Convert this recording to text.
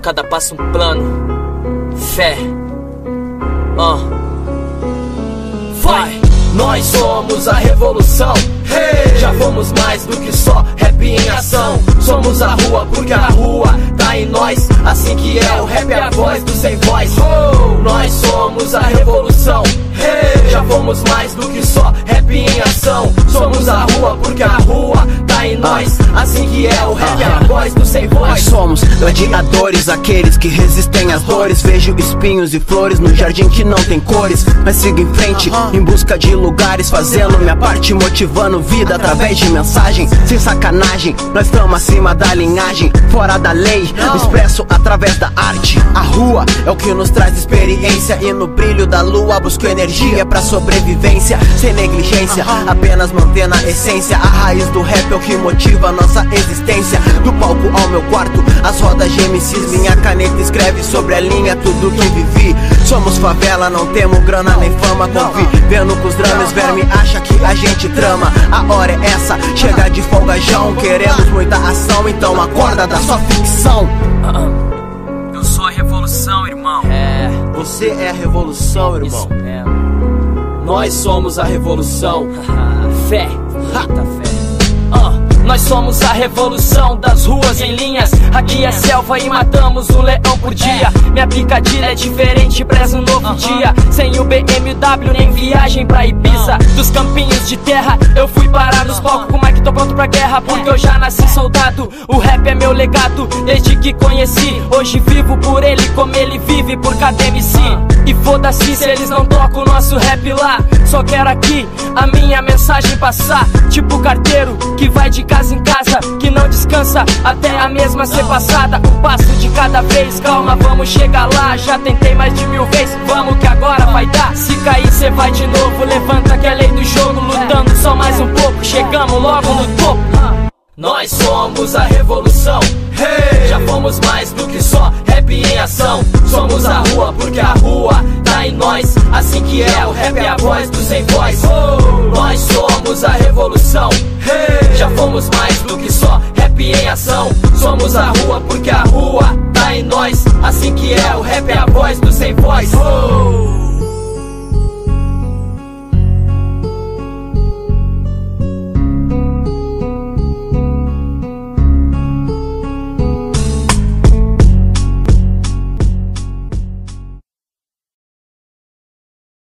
Cada passo um plano, fé. Vai! Nós somos a revolução, hey! Já fomos mais do que só rap em ação. Somos a rua porque a rua tá em nós. Assim que é, o rap é a voz do sem voz. Nós somos a revolução, hey! Já fomos mais do que só rap em ação. Somos a rua porque a rua tá em nós. Assim que é, o rap é a voz do sem voz. Nós somos gladiadores, aqueles que resistem às dores. Vejo espinhos e flores no jardim que não tem cores, mas sigo em frente em busca de lugares, fazendo minha parte, motivando vida através de mensagem. Sem sacanagem, nós estamos acima da linhagem, fora da lei, expresso através da arte. A rua é o que nos traz experiência, e no brilho da lua busco energia pra sobrevivência. Sem negligência, apenas mantendo a essência. A raiz do rap é o que motiva a nossa existência. Do palco ao meu quarto, as rodas de MCs, minha caneta escreve sobre a linha tudo que vivi. Somos favela, não temos grana nem fama, convivendo com os dramas, verme acha que a gente trama. A hora é essa, chega de folgajão, queremos muita ação, então acorda da sua ficção. Eu sou a revolução, irmão. Você é a revolução, irmão. Isso mesmo. Nós somos a revolução. Fé, muita fé. Nós somos a revolução das ruas em linhas. Aqui é selva e matamos um leão por dia. Minha picadilha é diferente, prezo um novo dia. Sem o BMW nem viagem pra Ibiza. Dos campinhos de terra eu fui parar nos palcos com o mic, tô pronto pra guerra, porque eu já nasci soldado. O rap é meu legado desde que conheci. Hoje vivo por ele como ele vive por cada MC. E foda-se se eles não tocam o nosso rap lá. Só quero aqui a minha mensagem passar, tipo carteiro que vai de casa em casa, que não descansa até a mesma ser passada. Um passo de cada vez, calma, vamos chegar lá. Já tentei mais de 1000 vezes, vamos que agora vai dar. Se cair cê vai de novo, levanta que é lei do jogo. Lutando só mais um pouco, chegamos logo no topo. Nós somos a revolução, hey! Já fomos mais do que só rap em ação. Somos a rua porque a rua tá em nós. Assim que é, o rap é a voz do sem voz. Nós somos a revolução, hey! Já fomos mais do que só rap em ação. Somos a rua porque a rua tá em nós. Assim que é, o rap é a voz do sem voz.